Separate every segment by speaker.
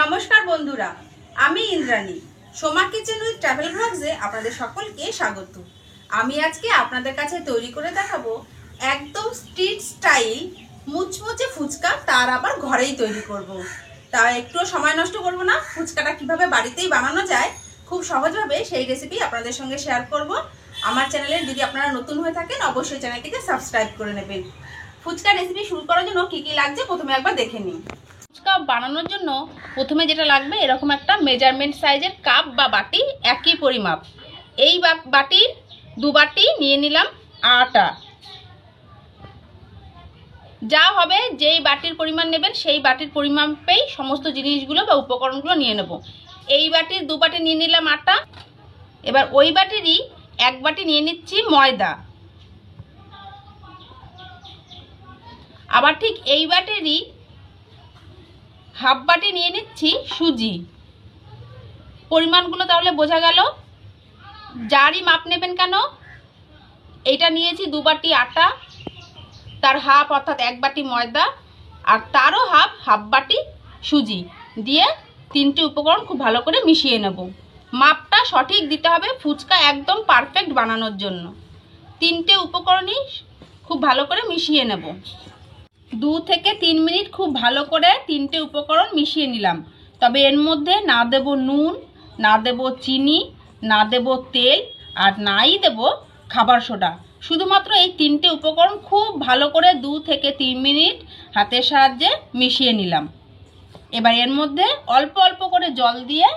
Speaker 1: নমস্কার বন্ধুরা, আমি Indrani. Soma kitchen with travel ব্লগসে আপনাদের সকলকে স্বাগত। আমি আজকে আপনাদের কাছে তৈরি করে দেখাবো একদম স্ট্রিট স্টাইল মুচমুচে ফুচকা, তার আবার ঘরেই তৈরি করব। তা একটু সময় নষ্ট করব না, ফুচকাটা কিভাবে বাড়িতেই বানানো যায় খুব সহজভাবে সেই রেসিপি আপনাদের সঙ্গে শেয়ার করব। আমার চ্যানেলে যদি আপনারা নতুন হয়ে থাকেন অবশ্যই চ্যানেলটিকে সাবস্ক্রাইব করে নেবেন। ফুচকা রেসিপি শুরু করার জন্য কি কি লাগছে প্রথমে একবার দেখে নিন। ফুচকা বানানোর জন্য প্রথমে যেটা লাগবে এরকম একটা মেজারমেন্ট সাইজের কাপ বা বাটি, একই পরিমাপ। এই বাটির 2 বাটি নিয়ে নিলাম আটা। যা হবে যেই বাটির পরিমাণ নেবেন সেই বাটির পরিমাপেই সমস্ত জিনিসগুলো বা উপকরণগুলো নিয়ে নেব। এই বাটির 2 বাটি নিয়ে নিলাম আটা। এবার ওই বাটিরই 1 বাটি নিয়ে নিচ্ছি ময়দা। আবার ঠিক এই বাটিরই হাফ বাটি নিয়ে নিচ্ছি সুজি। পরিমাণগুলো তাহলে বোঝা গেল। যারই মাপ নেবেন কেন, এইটা নিয়েছি 2 বাটি আটা, তার হাফ অর্থাৎ 1 বাটি ময়দা, আর তারও হাফ বাটি সুজি দিয়ে 3টে উপকরণ খুব ভালো করে মিশিয়ে নেব। মাপটা সঠিক দিতে হবে ফুচকা একদম পারফেক্ট বানানোর জন্য। 3টে উপকরণই খুব ভালো করে মিশিয়ে নেব। 2 থেকে 3 মিনিট খুব ভালো করে 3টে উপকরণ মিশিয়ে নিলাম। তবে এর মধ্যে না দেব নুন, না দেব চিনি, না দেব তেল, আর নাই দেব খাবার সোডা। শুধুমাত্র এই 3টে উপকরণ খুব ভালো করে 2 থেকে 3 মিনিট হাতের সাহায্যে মিশিয়ে নিলাম। এবার এর মধ্যে অল্প অল্প করে জল দিয়ে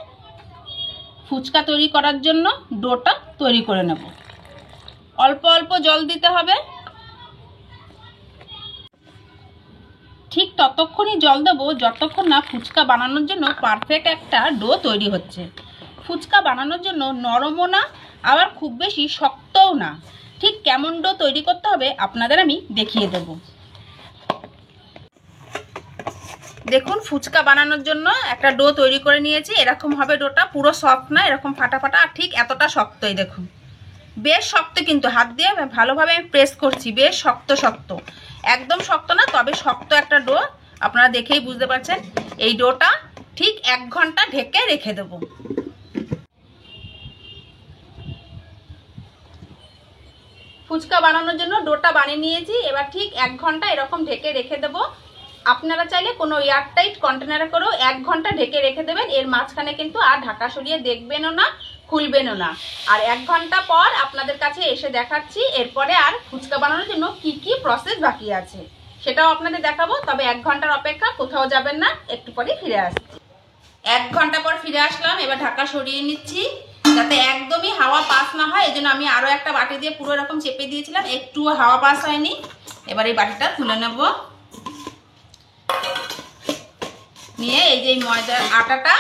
Speaker 1: ফুচকা তৈরি করার জন্য ডোটা তৈরি করে নেব। অল্প অল্প জল দিতে হবে। ঠিক ততক্ষণই জল দেবো যতক্ষণ না ফুচকা বানানোর জন্য পারফেক্ট একটা ডো তৈরি হচ্ছে। ফুচকা বানানোর জন্য নরমও না, আবার খুব বেশি শক্তও না। ঠিক কেমন ডো তৈরি করতে হবে আপনাদের আমি দেখিয়ে দেব। দেখুন, ফুচকা বানানোর জন্য একটা ডো তৈরি করে নিয়েছি। এরকম হবে ডোটা, পুরো সফট না, এরকম ফাটা ফাটা, আর ঠিক এতটা শক্তই। দেখুন বেশ শক্ত, কিন্তু হাত দিয়ে ভালোভাবে আমি প্রেস করছি, বেশ শক্ত শক্ত, একদম শক্ত না তবে শক্ত একটা ডো। আপনারা দেখেই বুঝতে পারছেন। এই ডোটা ঠিক 1 ঘন্টা ঢেকে রেখে দেব। ফুচকা বানানোর জন্য ডোটা বানিয়ে নিয়েছি। এবার ঠিক 1 ঘন্টা এরকম ঢেকে রেখে দেব। আপনারা চাইলে কোনো এয়ারটাইট কন্টেনারে করেও 1 ঘন্টা ঢেকে রেখে দেবেন। এর মাঝখানে কিন্তু আর ঢাকা সরিয়ে দেখবেনও না, খুলবেনও না। আর 1 ঘন্টা পর আপনাদের কাছে এসে দেখাচ্ছি এরপরে আর ফুচকা বানানোর জন্য কি কি প্রসেস বাকি আছে সেটাও আপনাদের দেখাবো। তবে 1 ঘন্টার অপেক্ষা, কোথাও যাবেন না, একটু পরে ফিরে আসছি। 1 ঘন্টা পর ফিরে আসলাম। এবার ঢাকা সরিয়ে নিচ্ছি যাতে একদমই হাওয়া পাস না হয়। এই জন্য আমি আরো একটা বাটি দিয়ে পুরো এরকম চেপে দিয়েছিলাম, একটু হাওয়া পাস হয়নি। এবার এই বাটিটা তুলে নেব। নিয়ে এই যে ময়দার আটাটা,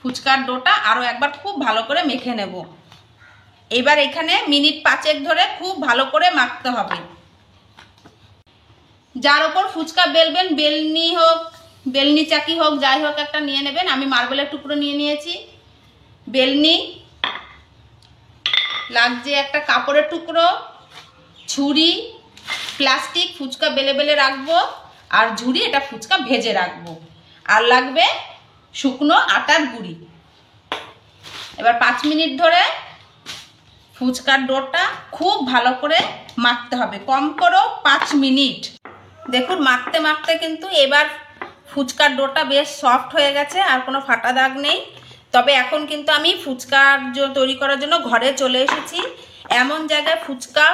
Speaker 1: ফুচকার ডোটা আরো একবার খুব ভালো করে মেখে নেব। এবার এখানে মিনিট 5 ধরে খুব ভালো করে মাখতে হবে। যার উপর ফুচকা বেলবেন, বেলনি হোক, বেলনি চাকি হোক, যাই হোক একটা নিয়ে নেবেন। আমি মার্বেলের টুকরো নিয়ে নিয়েছি। বেলনি লাগছে, একটা কাপড়ের টুকরো, ছুরি, প্লাস্টিক ফুচকা বেলে বেলে রাখবো, আর ঝুড়ি, এটা ফুচকা ভেজে রাখবো, আর লাগবে শুকনো আটার গুঁড়ি। এবার 5 মিনিট ধরে ফুচকার ডোটা খুব ভালো করে মাখতে হবে, কম করেও 5 মিনিট। দেখুন মাখতে মাখতে কিন্তু এবার ফুচকার ডোটা বেশ সফট হয়ে গেছে, আর কোনো ফাটা দাগ নেই। তবে এখন কিন্তু আমি ফুচকার তৈরি করার জন্য ঘরে চলে এসেছি। এমন জায়গায় ফুচকা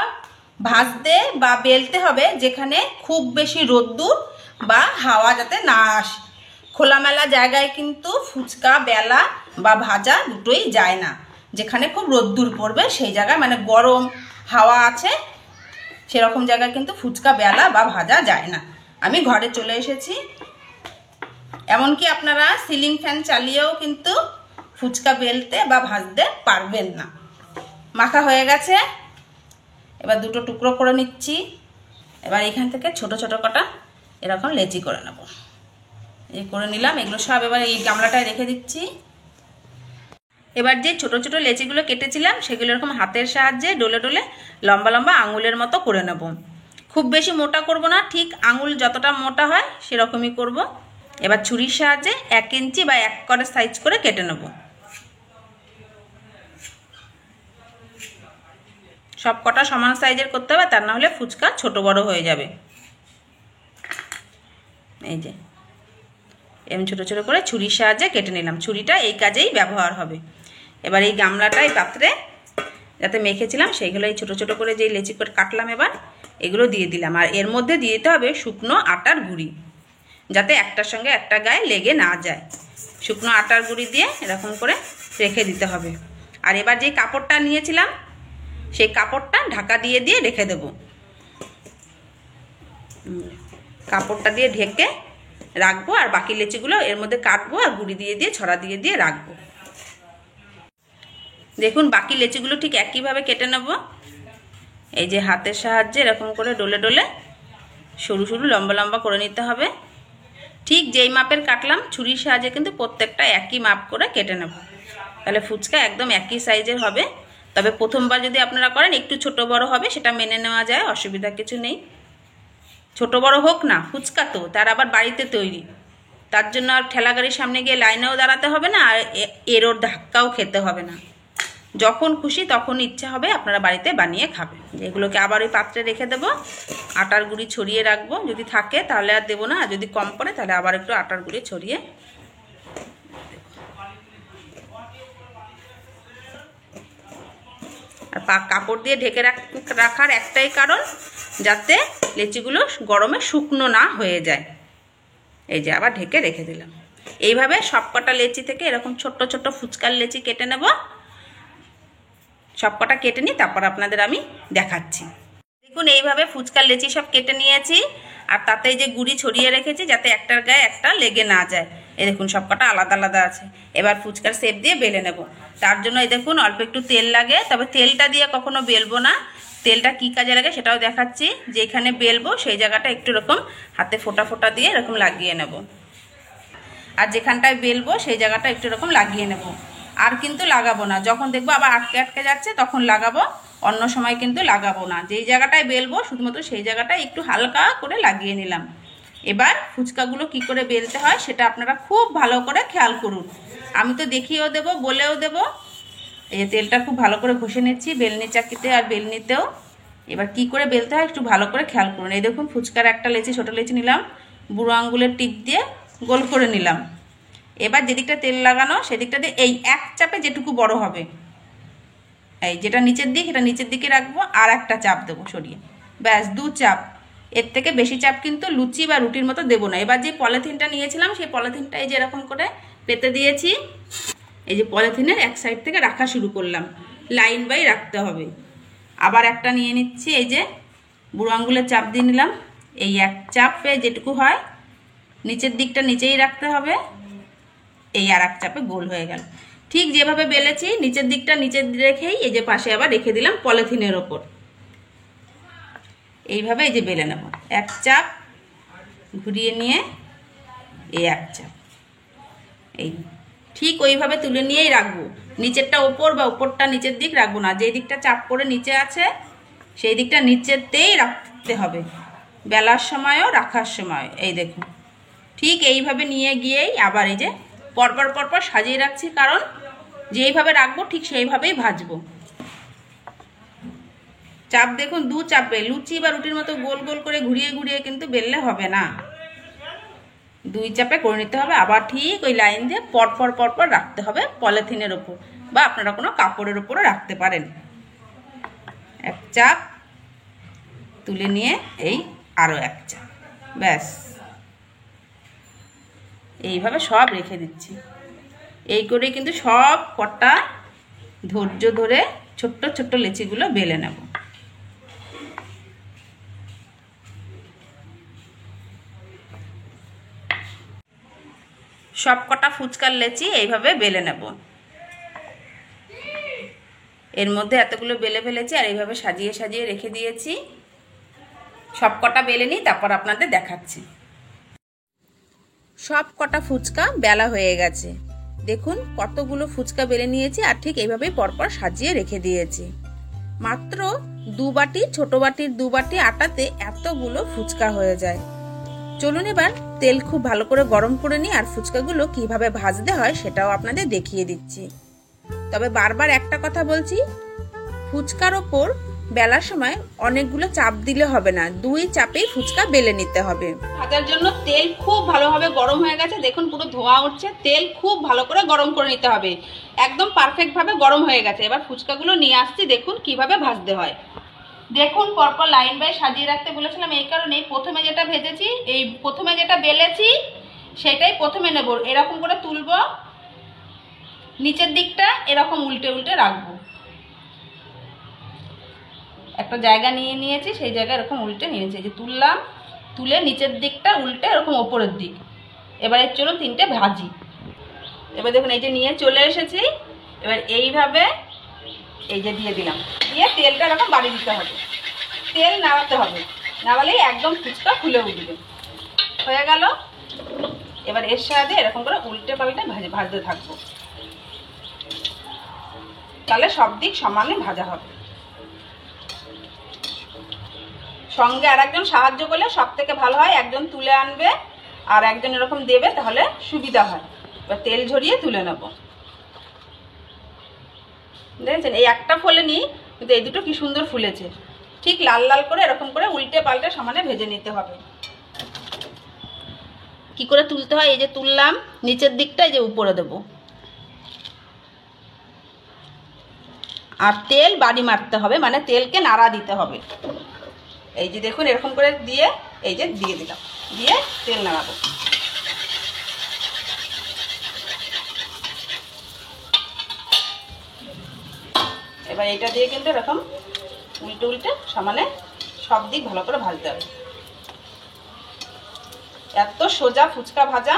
Speaker 1: ভাজতে বা বেলতে হবে যেখানে খুব বেশি রোদ্দুর বা হাওয়া যাতে না আসে। খোলামেলা জায়গায় কিন্তু ফুচকা বেলা বা ভাজা দুটোই যায় না। যেখানে খুব রোদ্দুর পড়বে সেই জায়গায়, মানে গরম হাওয়া আছে সেরকম জায়গায় কিন্তু ফুচকা বেলা বা ভাজা যায় না। আমি ঘরে চলে এসেছি। এমনকি আপনারা সিলিং ফ্যান চালিয়েও কিন্তু ফুচকা বেলতে বা ভাজতে পারবেন না। মাখা হয়ে গেছে। এবার 2টো টুকরো করে নিচ্ছি। এবার এখান থেকে ছোট ছোট কটা এরকম লেচি করে নেব। এই করে নিলাম। এগুলো সব এবার এই গামলাটায় রেখে দিচ্ছি। এবার যে ছোট ছোট লেচিগুলো কেটেছিলাম সেগুলো এরকম হাতের সাহায্যে ডলে ডলে লম্বা লম্বা আঙুলের মতো করে নেব। খুব বেশি মোটা করব না, ঠিক আঙুল যতটা মোটা হয় সেরকমই করব। এবার ছুরির সাহায্যে 1 ইঞ্চি বা 1 করে সাইজ করে কেটে নেব। সব কটা সমান সাইজের করতে হবে, তা না হলে ফুচকা ছোট বড় হয়ে যাবে। এই যে এমন ছোট ছোট করে ছুরির সাহায্যে কেটে নিলাম। ছুরিটা এই কাজেই ব্যবহার হবে। এবার এই গামলাটা এই পাত্রে যাতে মেখেছিলাম সেইগুলো এই ছোট ছোট করে যেই লেচি করে কাটলাম এবার এগুলো দিয়ে দিলাম। আর এর মধ্যে দিয়ে দিতে হবে শুকনো আটার গুঁড়ি, যাতে একটার সঙ্গে একটা গায়ে লেগে না যায়। শুকনো আটার গুঁড়ি দিয়ে এরকম করে রেখে দিতে হবে। আর এবার যেই কাপড়টা নিয়েছিলাম সেই কাপড়টা ঢাকা দিয়ে দিয়ে রেখে দেব। কাপড়টা দিয়ে ঢেকে রাখবো আর বাকি লেচিগুলো এর মধ্যে কাটবো আর গুঁড়ি দিয়ে দিয়ে ছড়া দিয়ে দিয়ে রাখবো। দেখুন বাকি লেচিগুলো ঠিক একইভাবে কেটে নেব। এই যে হাতের সাহায্যে এরকম করে ডলে ডলে সরু সরু লম্বা লম্বা করে নিতে হবে। ঠিক যেই মাপের কাটলাম ছুরির সাহায্যে কিন্তু প্রত্যেকটা একই মাপ করে কেটে নেব, তাহলে ফুচকা একদম একই সাইজের হবে। তবে প্রথমবার যদি আপনারা করেন একটু ছোট বড় হবে, সেটা মেনে নেওয়া যায়, অসুবিধা কিছু নেই। ছোট বড় হোক না, ফুচকা তো তার আবার বাড়িতে তৈরি, তার জন্য আর ঠেলা গাড়ির সামনে গিয়ে লাইনেও দাঁড়াতে হবে না, আর এর ওর ধাক্কাও খেতে হবে না। যখন খুশি তখন ইচ্ছা হবে আপনারা বাড়িতে বানিয়ে খাবেন। এগুলোকে আবার ওই পাত্রে রেখে দেব। আটার গুঁড়ি ছড়িয়ে রাখবো, যদি থাকে তাহলে আর দেবো না, আর যদি কম পড়ে তাহলে আবার একটু আটার গুঁড়ি ছড়িয়ে। আর কাপড় দিয়ে ঢেকে রাখার একটাই কারণ, যাতে লেচিগুলো গরমে শুকনো না হয়ে যায়। এই যে আবার ঢেকে রেখে দিলাম। এইভাবে সবকটা লেচি থেকে এরকম ছোট্ট ছোট্ট ফুচকার লেচি কেটে নেব। সবকটা কেটে নিই, তারপর আপনাদের আমি দেখাচ্ছি। দেখুন এইভাবে ফুচকার লেচি সব কেটে নিয়েছি, আর তাতে যে গুঁড়ি ছড়িয়ে রেখেছি যাতে একটার গায়ে একটা লেগে না যায়। এই দেখুন সবকটা আলাদা আলাদা আছে। এবার ফুচকার শেপ দিয়ে বেলে নেব। তার জন্য এই দেখুন অল্প একটু তেল লাগে, তবে তেলটা দিয়ে কখনো বেলবো না। তেলটা কি কাজে লাগে সেটাও দেখাচ্ছি। যেখানে বেলবো সেই জায়গাটা একটু এরকম হাতে ফোঁটা ফোঁটা দিয়ে এরকম লাগিয়ে নেব, আর যেখানটায় বেলবো সেই জায়গাটা একটু এরকম লাগিয়ে নেব। আর কিন্তু লাগাবো না, যখন দেখবো আবার আটকে আটকে যাচ্ছে তখন লাগাবো, অন্য সময় কিন্তু লাগাবো না। যেই জায়গাটায় বেলবো শুধুমাত্র সেই জায়গাটায় একটু হালকা করে লাগিয়ে নিলাম। এবার ফুচকাগুলো কি করে বেলতে হয় সেটা আপনারা খুব ভালো করে খেয়াল করুন। আমি তো দেখিয়েও দেবো, বলেও দেবো। এই তেলটা খুব ভালো করে ঘষে নিচ্ছি বেলনি চাকিতে আর বেলনিতেও। এবার কি করে বেলতে হয় একটু ভালো করে খেয়াল করুন। এই দেখুন ফুচকার একটা লেচি, ছোটো লেচি নিলাম, বুড়ো আঙ্গুলের টিপ দিয়ে গোল করে নিলাম। এবার যেদিকটা তেল লাগানো সেদিকটা দিয়ে এই এক চাপে যেটুকু বড় হবে, এই যেটা নিচের দিক এটা নিচের দিকে রাখবো, আর একটা চাপ দেবো সরিয়ে, ব্যাস 2 চাপ। এর থেকে বেশি চাপ কিন্তু লুচি বা রুটির মতো দেবো না। এবার যে পলিথিনটা নিয়েছিলাম সেই পলিথিনটা এই যে এরকম করে পেতে দিয়েছি। এই যে পলিথিনের এক সাইড থেকে রাখা শুরু করলাম, লাইন বাই রাখতে হবে। আবার একটা নিয়ে নিচ্ছি, এই যে বুড়ো আঙ্গুলের চাপ দিয়ে নিলাম। এই এক চাপে যেটুকু হয় নিচের দিকটা নিচেই রাখতে হবে, এই আর এক চাপে গোল হয়ে গেল। ঠিক যেভাবে বেলেছি নিচের দিকটা নিচে রেখেই এই যে পাশে আবার রেখে দিলাম পলিথিনের ওপর। এইভাবে এই যে বেলে নেব, এক চাপ ঘুরিয়ে নিয়ে এই এক চাপ, এই ঠিক ওইভাবে তুলে নিয়েই রাখবো। নিচেরটা ওপর বা ওপরটা নিচের দিক রাখবো না, যেই দিকটা চাপ করে নিচে আছে সেই দিকটা নিচেতেই রাখতে হবে, বেলার সময়ও রাখার সময়। এই দেখুন ঠিক এইভাবে নিয়ে গিয়েই আবার এই যে পরপর পরপর সাজিয়ে রাখছি, কারণ যেইভাবে রাখবো ঠিক সেইভাবেই ভাজবো। চাপ দেখুন 2 চাপে, লুচি বা রুটির মতো গোল গোল করে ঘুরিয়ে ঘুরিয়ে কিন্তু বেললে হবে না, 2 চাপে করে নিতে হবে। আবার ঠিক ওই লাইন দিয়ে পরপর পরপর রাখতে হবে পলিথিনের ওপর, বা আপনারা কোনো কাপড়ের ওপরও রাখতে পারেন। এক চাপ তুলে নিয়ে এই আরও এক চাপ, ব্যাস এইভাবে সব রেখে দিচ্ছি। এই করে কিন্তু সব কটা ধৈর্য ধরে ছোট্ট ছোট্ট লেচিগুলো বেলে নেব। সব কটা ফুচকার লেচি এইভাবে বেলে নেব। এর মধ্যে এতগুলো বেলে ফেলেছি আর এইভাবে সাজিয়ে সাজিয়ে রেখে দিয়েছি। সব কটা বেলে নিই, তারপর আপনাদের দেখাচ্ছি। সব কটা ফুচকা বেলা হয়ে গেছে। দেখুন কতগুলো ফুচকা বেলে নিয়েছি, আর ঠিক এইভাবেই পরপর সাজিয়ে রেখে দিয়েছি। মাত্র 2 বাটি, ছোট বাটির 2 বাটি আটাতে এতগুলো ফুচকা হয়ে যায়। চলুন এবার তেল খুব ভালো করে গরম করে নিই আর ফুচকাগুলো কিভাবে ভাজতে হয় সেটাও আপনাদের দেখিয়ে দিচ্ছি। তবে বারবার একটা কথা বলছি, ফুচকার ওপর বেলার সময় অনেকগুলো চাপ দিলে হবে না, 2 চাপেই ফুচকা বেলে নিতে হবে। ভাজার জন্য তেল খুব ভালোভাবে গরম হয়ে গেছে, দেখুন পুরো ধোঁয়া উঠছে। তেল খুব ভালো করে গরম করে নিতে হবে, একদম পারফেক্ট ভাবে গরম হয়ে গেছে। এবার ফুচকাগুলো নিয়ে আসছি, দেখুন কিভাবে ভাজতে হয়। দেখুন পরপর লাইন বাই সাজিয়ে রাখতে বলেছিলাম এই কারণে, প্রথমে যেটা ভেজেছি, এই প্রথমে যেটা বেলেছি সেটাই প্রথমে নেব। এরকম করে তুলবো, নিচের দিকটা এরকম উল্টে উল্টে রাখবো। একটা জায়গা নিয়ে নিয়েছি, সেই জায়গায় এরকম উল্টে নিয়েছি, যে তুললাম, তুলে নিচের দিকটা উল্টে এরকম ওপরের দিক। এবারে চলুন 3টে ভাজি। এবার দেখুন এই যে নিয়ে চলে এসেছি, এবার এইভাবে এই যে দিয়ে দিলাম, দিয়ে তেলটা এরকম বাড়ি দিতে হবে, তেল নাড়াতে হবে, নাড়ালেই একদম ফুচকা ফুলে উঠবে। হয়ে গেল। এবার এর সাথে এরকম করে উল্টে পাল্টে ভাজতে থাকবো, তাহলে সব দিক সমানে ভাজা হবে। সঙ্গে আর একজন সাহায্য করলে সব থেকে ভালো হয়, একজন তুলে আনবে আর একজন এরকম দেবে, তাহলে সুবিধা হয়। এবার তেল ঝরিয়ে তুলে নেব। দেখেছেন এই একটা ফোলেনি, কিন্তু এই দুটো কি সুন্দর ফুলেছে। ঠিক লাল লাল করে এরকম করে উল্টে পাল্টে সমানে ভেজে নিতে হবে। কি করে তুলতে হয়, এই যে তুললাম, নিচের দিকটা এই যে উপরে দেব, আর তেল বাড়ি মারতে হবে, মানে তেলকে নাড়া দিতে হবে। এই যে দেখুন এরকম করে দিয়ে এই যে দিয়ে দিলাম, দিয়ে তেল নাড়াবো। এবার এটা দিয়ে কিন্তু এরকম উল্টে উল্টে সমানে সব দিক ভালো করে ভাজতে হবে। এত সোজা ফুচকা ভাজা,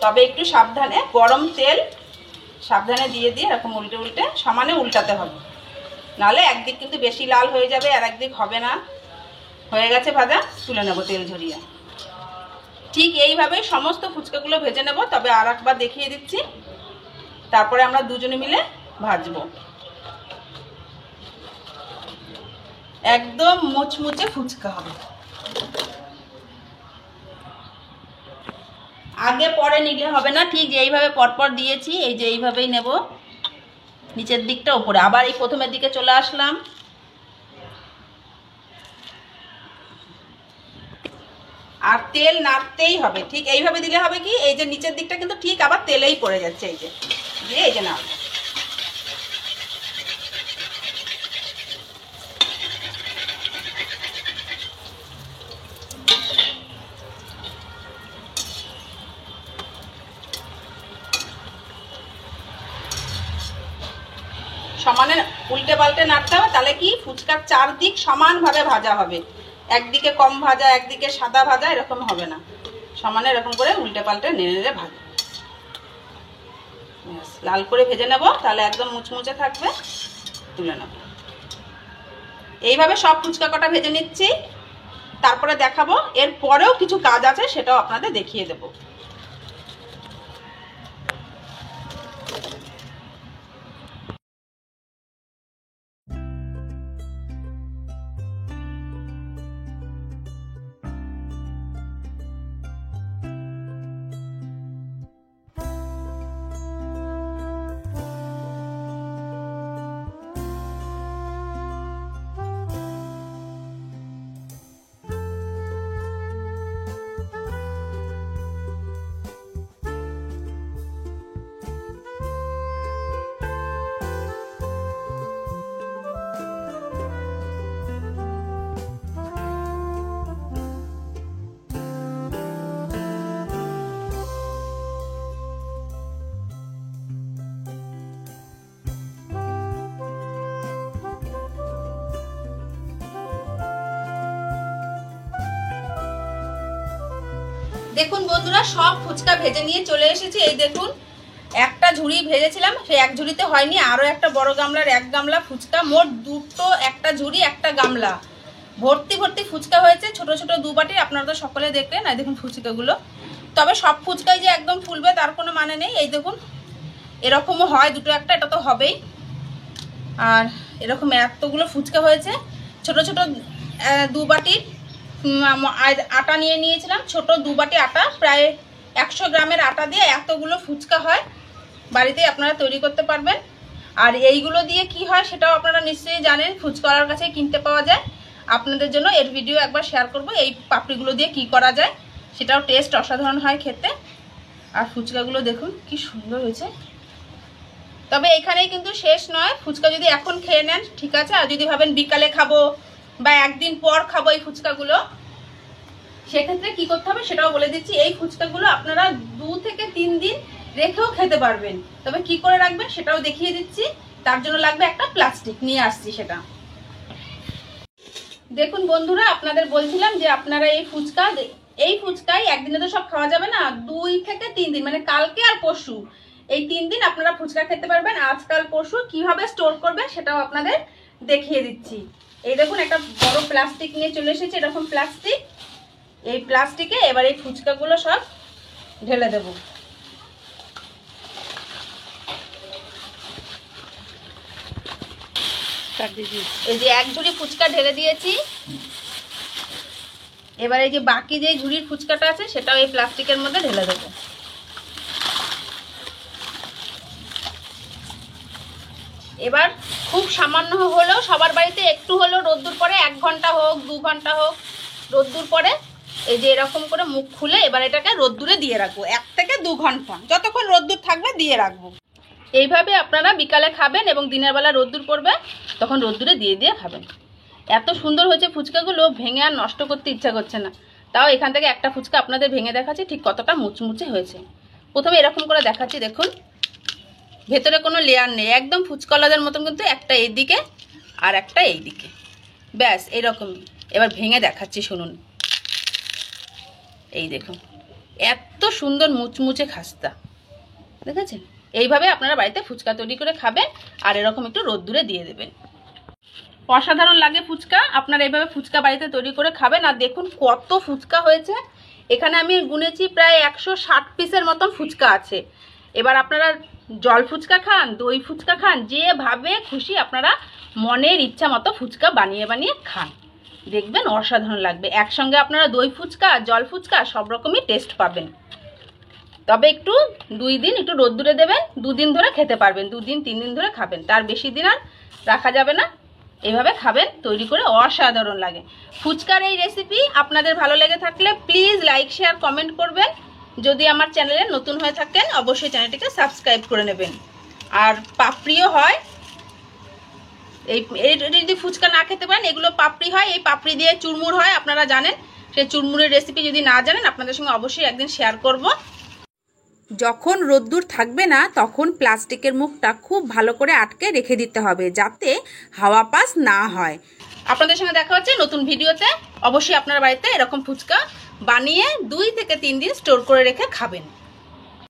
Speaker 1: তবে একটু সাবধানে, গরম তেল সাবধানে দিয়ে দিয়ে এরকম উল্টে উল্টে সমানে উল্টাতে হবে, নাহলে একদিক কিন্তু বেশি লাল হয়ে যাবে আর একদিক হবে না। হয়ে গেছে ভাজা, তুলে নেব তেল ঝরিয়ে। ঠিক এইভাবেই সমস্ত ফুচকাগুলো ভেজে নেব, তবে আর একবার দেখিয়ে দিচ্ছি, তারপরে আমরা দুজনে মিলে ভাজবো। একদম মুচমুচে ফুচকা হবে। আগে পরে নিলে হবে না, ঠিক এইভাবে পরপর দিয়েছি, এই যে এইভাবেই নেব, নিচের দিকটা উপরে, আবার এই প্রথমের দিকে চলে আসলাম। আর তেল নাড়তেই হবে, ঠিক এইভাবে দিলে হবে কি, এই যে নিচের দিকটা কিন্তু ঠিক আবার তেলেই পড়ে যাচ্ছে, এই যে দিয়ে এই যে নাড়ব। সমানে উল্টে পাল্টে নাড়তে হবে, তাহলে কি ফুচকার চারদিক সমানভাবে ভাজা হবে, একদিকে কম ভাজা একদিকে সাদা ভাজা এরকম হবে না। সমানে এরকম করে উল্টে পাল্টে নেড়ে নেড়ে ভাজা, লাল করে ভেজে নেব, তাহলে একদম মুচমুচে থাকবে। তুলে নেব। এইভাবে সব ফুচকা কটা ভেজে নিচ্ছি, তারপরে দেখাবো এর পরেও কিছু কাজ আছে, সেটাও আপনাদের দেখিয়ে দেবো। দেখুন বন্ধুরা, সব ফুচকা ভেজে নিয়ে চলে এসেছি। এই দেখুন একটা ঝুড়ি ভেজেছিলাম, সেই এক ঝুড়িতে হয়নি, আরও একটা বড় গামলার 1 গামলা ফুচকা, মোট দুটো, একটা ঝুড়ি একটা গামলা ভর্তি ভর্তি ফুচকা হয়েছে, ছোট ছোট 2 বাটি। আপনারা তো সকলে দেখলেন, এই দেখুন ফুচকাগুলো। তবে সব ফুচকাই যে একদম ফুলবে তার কোনো মানে নেই। এই দেখুন এরকমও হয়, দুটো একটা, এটা তো হবেই। আর এরকম এতগুলো ফুচকা হয়েছে, ছোট ছোট 2 বাটির আটা নিয়ে নিয়েছিলাম, ছোট 2 বাটি আটা, প্রায় 100 গ্রামের আটা দিয়ে এতগুলো ফুচকা হয়। বাড়িতে আপনারা তৈরি করতে পারবেন। আর এইগুলো দিয়ে কি হয় সেটাও আপনারা নিশ্চয়ই জানেন, ফুচকাওয়ালার কাছে কিনতে পাওয়া যায়। আপনাদের জন্য এর ভিডিও একবার শেয়ার করব, এই পাপড়িগুলো দিয়ে কি করা যায়, সেটাও টেস্ট অসাধারণ হয় খেতে। আর ফুচকাগুলো দেখুন কি সুন্দর হয়েছে। তবে এখানেই কিন্তু শেষ নয়, ফুচকা যদি এখন খেয়ে নেন ঠিক আছে, আর যদি ভাবেন বিকালে খাবো বা একদিন পর খাবো এই ফুচকাগুলো, সেক্ষেত্রে কি করতে হবে সেটাও বলে দিচ্ছি। এই ফুচকাগুলো আপনারা 2 থেকে 3 দিন রেখেও খেতে পারবেন। তবে কি করে রাখবেন সেটাও দেখিয়ে দিচ্ছি। তার জন্য লাগবে একটা প্লাস্টিক, নিয়ে আসছি সেটা। দেখুন বন্ধুরা, আপনাদের বলছিলাম যে আপনারা এই ফুচকাই একদিনে তো সব খাওয়া যাবে না, 2 থেকে 3 দিন, মানে কালকে আর পরশু, এই 3 দিন আপনারা ফুচকা খেতে পারবেন। আজকাল পরশু কিভাবে স্টোর করবেন সেটাও আপনাদের দেখিয়ে দিচ্ছি। এই দেখুন একটা বড় প্লাস্টিক নিয়ে চলে এসেছে, এরকম প্লাস্টিক। এই প্লাস্টিকে এবার এই ফুচকাগুলো সব ঢেলে দেব। এই যে 1 ঝুড়ি ফুচকা ঢেলে দিয়েছি। এবার এই যে বাকি যে ঝুড়ির ফুচকাটা আছে সেটাও এই প্লাস্টিকের মধ্যে ঢেলে দেবো। এবার খুব সামান্য হলেও সবার বাড়িতে একটু হলেও রোদ্দুর পরে, 1 ঘন্টা হোক 2 ঘন্টা হোক রোদ্দুর পরে, এই যে এরকম করে মুখ খুলে এবার এটাকে রোদ্দুরে দিয়ে রাখবো। 1 থেকে 2 ঘন্টা, যতক্ষণ রোদ্দুর থাকবে দিয়ে রাখবো। এইভাবে আপনারা বিকালে খাবেন এবং দিনের বেলা রোদ্দুর পড়বে তখন রোদ্দুরে দিয়ে দিয়ে খাবেন। এত সুন্দর হয়েছে ফুচকাগুলো, ভেঙে আর নষ্ট করতে ইচ্ছা করছে না। তাও এখান থেকে একটা ফুচকা আপনাদের ভেঙে দেখাচ্ছি ঠিক কতটা মুচমুচে হয়েছে। প্রথমে এরকম করে দেখাচ্ছি, দেখুন ভেতরে কোনো লেয়ার নেই, একদম ফুচকলাদের মতন, কিন্তু একটা এইদিকে আর একটা এইদিকে, ব্যাস এরকমই। এবার ভেঙে দেখাচ্ছি শুনুন, এই দেখুন এত সুন্দর মুচমুচে খাস্তা, দেখেছেন? এইভাবে আপনারা বাড়িতে ফুচকা তৈরি করে খাবেন আর এরকম একটু রোদ্দুরে দিয়ে দেবেন। অসাধারণ লাগে ফুচকা। আপনারা এইভাবে ফুচকা বাড়িতে তৈরি করে খাবেন। আর দেখুন কত ফুচকা হয়েছে, এখানে আমি গুনেছি প্রায় 160 পিসের মতন ফুচকা আছে। এবার আপনারা জল ফুচকা খান, দই ফুচকা খান, যেভাবে খুশি আপনারা মনের ইচ্ছা মতো ফুচকা বানিয়ে বানিয়ে খান, দেখবেন অসাধারণ লাগবে। একসঙ্গে আপনারা দই ফুচকা, জল ফুচকা সব রকমই টেস্ট পাবেন। তবে একটু 2 দিন একটু রোদ্দুরে দেবেন, 2 দিন ধরে খেতে পারবেন, 2 দিন 3 দিন ধরে খাবেন, তার বেশি দিন আর রাখা যাবে না। এইভাবে খাবেন, তৈরি করে অসাধারণ লাগে। ফুচকার এই রেসিপি আপনাদের ভালো লেগে থাকলে প্লিজ লাইক শেয়ার কমেন্ট করবেন। যদি আমার চ্যানেলে নতুন হয়ে থাকেন অবশ্যই চ্যানেলটিকে সাবস্ক্রাইব করে নেবেন। আর পাপড়িও হয়, এই যদি ফুচকা না খেতে পারেন এগুলো পাপড়ি হয়, এই পাপড়ি দিয়ে চুরমুর হয়, আপনারা জানেন। সেই চুরমুরের রেসিপি যদি না জানেন আপনাদের সঙ্গে অবশ্যই একদিন শেয়ার করব। যখন রোদ্দুর থাকবে না তখন প্লাস্টিকের মুখটা খুব ভালো করে আটকে রেখে দিতে হবে যাতে হাওয়া পাস না হয়। আপনাদের সঙ্গে দেখা হচ্ছে নতুন ভিডিওতে। অবশ্যই আপনার বাড়িতে এরকম ফুচকা বানিয়ে 2 থেকে 3 দিন স্টোর করে রেখে খাবেন।